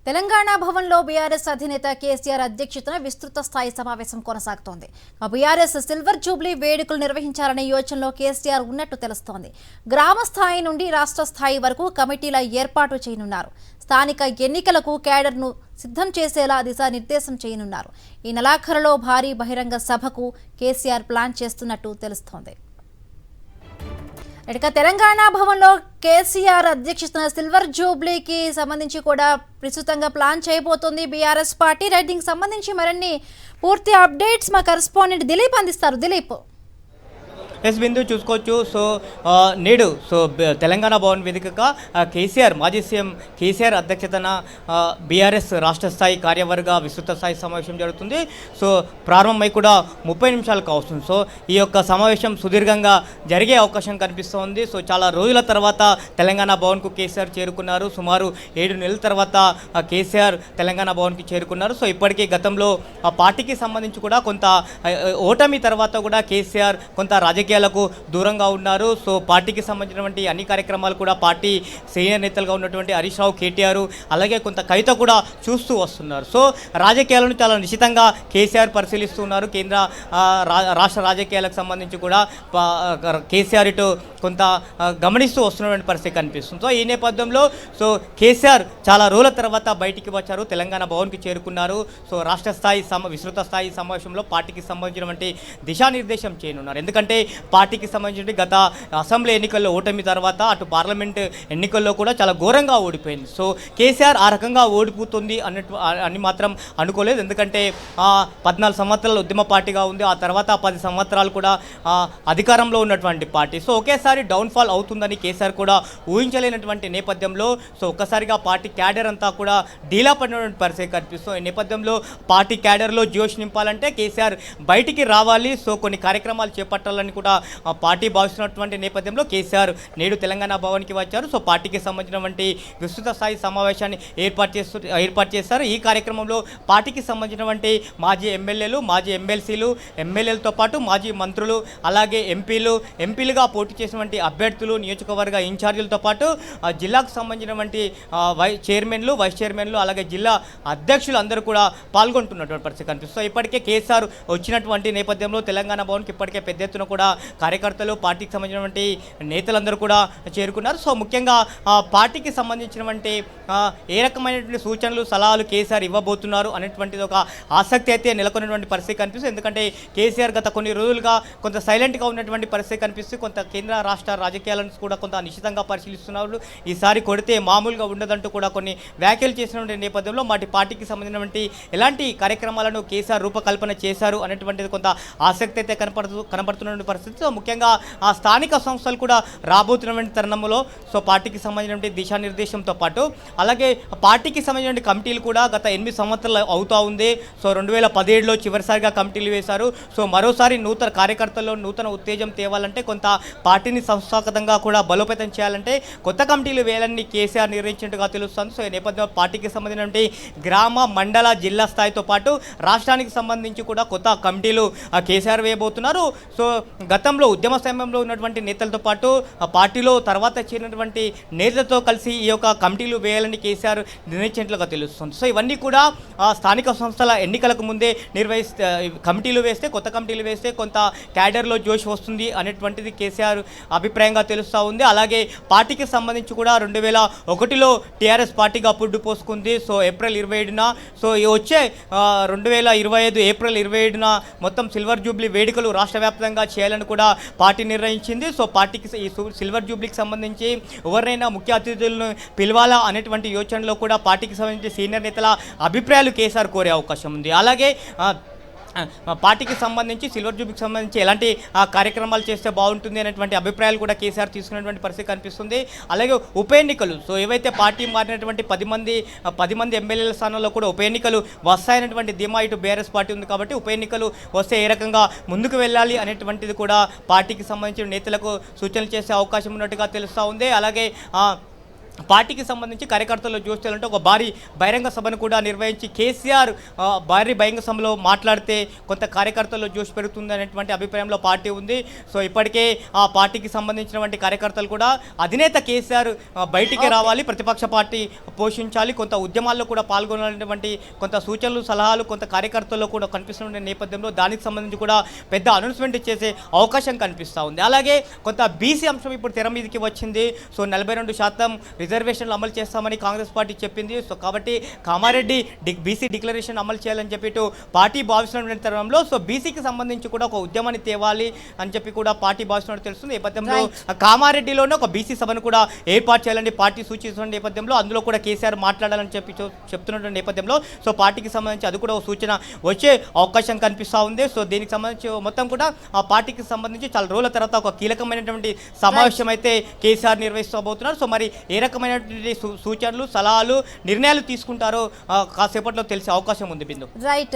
తెలంగాణ భవన్లో బీఆర్ఎస్ అధినేత కేసీఆర్ అధ్యక్షతన విస్తృత స్థాయి సమావేశం కొనసాగుతోంది. బీఆర్ఎస్ సిల్వర్ జూబ్లీ వేడుకలు నిర్వహించాలనే యోచనలో కేసీఆర్ ఉన్నట్టు తెలుస్తోంది. గ్రామ స్థాయి నుండి రాష్ట్ర స్థాయి వరకు కమిటీల ఏర్పాటు చేయనున్నారు. స్థానిక ఎన్నికలకు క్యాడర్ను సిద్ధం చేసేలా దిశానిర్దేశం చేయనున్నారు. ఈ నెలాఖరులో భారీ బహిరంగ సభకు కేసీఆర్ ప్లాన్ చేస్తున్నట్టు తెలుస్తోంది. ఇక తెలంగాణ భవన్లో కేసీఆర్ అధ్యక్షతన సిల్వర్ జూబ్లీకి సంబంధించి కూడా విస్తృతంగా ప్లాన్ చేయబోతోంది బీఆర్ఎస్ పార్టీ. రైటింగ్ సంబంధించి మరిన్ని పూర్తి అప్డేట్స్ మా కరెస్పాండెంట్ దిలీప్ అందిస్తారు. దిలీప్. ఎస్ బిందు చూసుకోవచ్చు. నేడు తెలంగాణ భవన్ వేదికగా కేసీఆర్ మాజీ సీఎం కేసీఆర్ అధ్యక్షతన బీఆర్ఎస్ రాష్ట్ర స్థాయి కార్యవర్గ విస్తృత స్థాయి సమావేశం జరుగుతుంది. ప్రారంభమై కూడా 30 నిమిషాలు కావస్తుంది. ఈ యొక్క సమావేశం సుదీర్ఘంగా జరిగే అవకాశం కనిపిస్తోంది. చాలా రోజుల తర్వాత తెలంగాణ భవన్కు కేసీఆర్ చేరుకున్నారు. సుమారు 7 నెలల తర్వాత కేసీఆర్ తెలంగాణ భవన్కి చేరుకున్నారు. ఇప్పటికీ గతంలో ఆ పార్టీకి సంబంధించి కూడా కొంత ఓటమి తర్వాత కూడా కేసీఆర్ కొంత రాజకీయాలకు దూరంగా ఉన్నారు. పార్టీకి సంబంధించినటువంటి అన్ని కార్యక్రమాలు కూడా పార్టీ సీనియర్ నేతలుగా ఉన్నటువంటి హరీష్ రావు, కేటీఆర్ అలాగే కొంత కవిత కూడా చూస్తూ వస్తున్నారు. రాజకీయాలను చాలా నిశ్చితంగా కేసీఆర్ పరిశీలిస్తున్నారు. కేంద్ర రాష్ట్ర రాజకీయాలకు సంబంధించి కూడా కేసీఆర్ ఇటు కొంత గమనిస్తూ వస్తున్నటువంటి పరిస్థితి కనిపిస్తుంది. ఈ నేపథ్యంలో కేసీఆర్ చాలా రోజుల తర్వాత బయటికి వచ్చారు, తెలంగాణ భవన్కి చేరుకున్నారు. రాష్ట్ర స్థాయి విస్తృత స్థాయి సమావేశంలో పార్టీకి సంబంధించినటువంటి దిశానిర్దేశం చేయనున్నారు. ఎందుకంటే పార్టీకి సంబంధించి గత అసెంబ్లీ ఎన్నికల్లో ఓటమి తర్వాత అటు పార్లమెంట్ ఎన్నికల్లో కూడా చాలా ఘోరంగా ఓడిపోయింది. కేసీఆర్ ఆ రకంగా ఓడిపోతుంది అని మాత్రం అనుకోలేదు. ఎందుకంటే 14 సంవత్సరాల ఉద్యమ పార్టీగా ఉంది. ఆ తర్వాత 10 సంవత్సరాలు కూడా అధికారంలో ఉన్నటువంటి పార్టీ. ఒకేసారి డౌన్ఫాల్ అవుతుందని కేసీఆర్ కూడా ఊహించలేనటువంటి నేపథ్యంలో ఒక్కసారిగా పార్టీ క్యాడర్ అంతా కూడా డీలా పడినటువంటి పరిస్థితి కనిపిస్తుంది. ఈ నేపథ్యంలో పార్టీ క్యాడర్లో జోష్ నింపాలంటే కేసీఆర్ బయటికి రావాలి. కొన్ని కార్యక్రమాలు చేపట్టాలని కూడా పార్టీ భావిస్తున్నటువంటి నేపథ్యంలో కేసీఆర్ నేడు తెలంగాణ భవన్కి వచ్చారు. పార్టీకి సంబంధించినటువంటి విస్తృత స్థాయి సమావేశాన్ని ఏర్పాటు చేస్తారు. ఈ కార్యక్రమంలో పార్టీకి సంబంధించినటువంటి మాజీ ఎమ్మెల్యేలు, మాజీ ఎమ్మెల్సీలు, ఎమ్మెల్యేలతో పాటు మాజీ మంత్రులు, అలాగే ఎంపీలుగా పోటీ చేసినటువంటి అభ్యర్థులు, నియోజకవర్గ ఇన్ఛార్జీలతో పాటు జిల్లాకు సంబంధించినటువంటి చైర్మన్లు, వైస్ చైర్మన్లు, అలాగే జిల్లా అధ్యక్షులు అందరూ కూడా పాల్గొంటున్నటువంటి పరిస్థితి కనిపిస్తుంది. ఇప్పటికే కేసీఆర్ వచ్చినటువంటి నేపథ్యంలో తెలంగాణ భవన్కి ఇప్పటికే పెద్ద ఎత్తున కూడా కార్యకర్తలు, పార్టీకి సంబంధించినటువంటి నేతలందరూ కూడా చేరుకున్నారు. ముఖ్యంగా పార్టీకి సంబంధించినటువంటి ఏ రకమైనటువంటి సూచనలు, సలహాలు కేసీఆర్ ఇవ్వబోతున్నారు అనేటువంటిది ఒక ఆసక్తి అయితే నెలకొన్నటువంటి పరిస్థితి కనిపిస్తుంది. ఎందుకంటే కేసీఆర్ గత కొన్ని రోజులుగా కొంత సైలెంట్గా ఉన్నటువంటి పరిస్థితి కనిపిస్తుంది. కొంత కేంద్ర రాష్ట్ర రాజకీయాలను కూడా కొంత నిశ్చితంగా పరిశీలిస్తున్నారు. ఈసారి కొడితే మామూలుగా ఉండదంటూ కూడా కొన్ని వ్యాఖ్యలు చేసినటువంటి నేపథ్యంలో పార్టీకి సంబంధించినటువంటి ఎలాంటి కార్యక్రమాలను కేసీఆర్ రూపకల్పన చేశారు అనేటువంటిది కొంత ఆసక్తి అయితే కనపడుతున్న పరిస్థితి. ముఖ్యంగా ఆ స్థానిక సంస్థలు కూడా రాబోతున్నటువంటి తరుణంలో పార్టీకి సంబంధించినటువంటి దిశానిర్దేశంతో పాటు అలాగే పార్టీకి సంబంధించిన కమిటీలు కూడా గత 8 సంవత్సరాలు అవుతా ఉంది. 2017లో చివరిసారిగా కమిటీలు వేశారు. మరోసారి నూతన కార్యకర్తల్లో నూతన ఉత్తేజం తేవాలంటే కొంత పార్టీని సంస్థాగతంగా కూడా బలోపేతం చేయాలంటే కొత్త కమిటీలు వేయాలని కేసీఆర్ నిర్ణయించినట్టుగా తెలుస్తుంది. ఈ నేపథ్యంలో పార్టీకి సంబంధించినటువంటి గ్రామ, మండల, జిల్లా స్థాయితో పాటు రాష్ట్రానికి సంబంధించి కూడా కొత్త కమిటీలు కేసీఆర్ వేయబోతున్నారు. గతంలో ఉద్యమ సమయంలో ఉన్నటువంటి నేతలతో పాటు పార్టీలో తర్వాత చేరినటువంటి నేతలతో కలిసి ఈ యొక్క కమిటీలు వేయాలని కేసీఆర్ నిర్ణయించినట్లుగా తెలుస్తుంది. ఇవన్నీ కూడా స్థానిక సంస్థల ఎన్నికలకు ముందే కమిటీలు వేస్తే, కొత్త కమిటీలు వేస్తే కొంత క్యాడర్లో జోష్ వస్తుంది అనేటువంటిది కేసీఆర్ అభిప్రాయంగా తెలుస్తూ ఉంది. అలాగే పార్టీకి సంబంధించి కూడా 2001లో టీఆర్ఎస్ పార్టీగా పుడ్డు పోసుకుంది. ఏప్రిల్ 27న వచ్చే 2025 ఏప్రిల్ 27న మొత్తం సిల్వర్ జూబ్లీ వేడుకలు రాష్ట్ర వ్యాప్తంగా చేయాలని కూడా పార్టీ నిర్ణయించింది. పార్టీకి ఈ సిల్వర్ జూబ్లీకి సంబంధించి ఎవరైనా ముఖ్య అతిథులను పిలవాలా అనేటువంటి యోచనలో కూడా పార్టీకి సంబంధించి సీనియర్ నేతల అభిప్రాయాలు కేసీఆర్ కోరే అవకాశం ఉంది. అలాగే పార్టీకి సంబంధించి సిల్వర్ జూబ్లీకి సంబంధించి ఎలాంటి కార్యక్రమాలు చేస్తే బాగుంటుంది అనేటువంటి అభిప్రాయాలు కూడా కేసీఆర్ తీసుకున్నటువంటి పరిస్థితి కనిపిస్తుంది. అలాగే ఉప ఎన్నికలు ఏవైతే పార్టీ మారినటువంటి 10 మంది ఎమ్మెల్యేల స్థానంలో కూడా ఉప ఎన్నికలు వస్తాయనేటువంటి ధీమా ఇటు బీఆర్ఎస్ పార్టీ ఉంది. కాబట్టి ఉప ఎన్నికలు వస్తే ఏ రకంగా ముందుకు వెళ్ళాలి అనేటువంటిది కూడా పార్టీకి సంబంధించిన నేతలకు సూచనలు చేసే అవకాశం ఉన్నట్టుగా తెలుస్తూ ఉంది. అలాగే పార్టీకి సంబంధించి కార్యకర్తలు చూస్తే ఒక భారీ బహిరంగ సభను కూడా నిర్వహించి కేసీఆర్ భారీ బహిరంగ సభలో మాట్లాడితే కొంత కార్యకర్తల్లో జోష్ పెరుగుతుంది అనేటువంటి అభిప్రాయంలో పార్టీ ఉంది. సో ఇప్పటికే ఆ పార్టీకి సంబంధించినటువంటి కార్యకర్తలు కూడా అధినేత కేసీఆర్ బయటికి రావాలి, ప్రతిపక్ష పార్టీ పోషించాలి, కొంత ఉద్యమాల్లో కూడా పాల్గొనాలనేటువంటి కొంత సూచనలు సలహాలు కొంత కార్యకర్తల్లో కూడా కనిపిస్తున్న నేపథ్యంలో దానికి సంబంధించి కూడా పెద్ద అనౌన్స్మెంట్ చేసే అవకాశం కనిపిస్తూ ఉంది. అలాగే కొంత బీసీ అంశం ఇప్పుడు తెర మీదకి వచ్చింది. సో 42% రిజర్వేషన్లు అమలు చేస్తామని కాంగ్రెస్ పార్టీ చెప్పింది. సో కాబట్టి కామారెడ్డి బీసీ డిక్లరేషన్ అమలు చేయాలని చెప్పి పార్టీ భావిస్తున్న తరుణంలో సో బీసీకి సంబంధించి కూడా ఒక ఉద్యమాన్ని తేవాలి అని చెప్పి కూడా పార్టీ భావిస్తున్నట్టు తెలుస్తుంది. నేపథ్యంలో కామారెడ్డిలోనే ఒక బీసీ సభను కూడా ఏర్పాటు చేయాలని పార్టీ సూచిస్తున్న నేపథ్యంలో అందులో కూడా కేసీఆర్ మాట్లాడాలని చెప్పి చెప్తున్న నేపథ్యంలో సో పార్టీకి సంబంధించి అది కూడా ఒక సూచన వచ్చే అవకాశం కనిపిస్తూ ఉంది. సో దీనికి సంబంధించి మొత్తం కూడా ఆ పార్టీకి సంబంధించి చాలా రోజుల తర్వాత ఒక కీలకమైనటువంటి సమావేశం అయితే కేసీఆర్ నిర్వహిస్తబోతున్నారు. సో మరి ఏ రకమైనటువంటి సూచనలు సలహాలు నిర్ణయాలు తీసుకుంటారో కాసేపట్లో తెలిసే అవకాశం ఉంది. బిందు రైట్.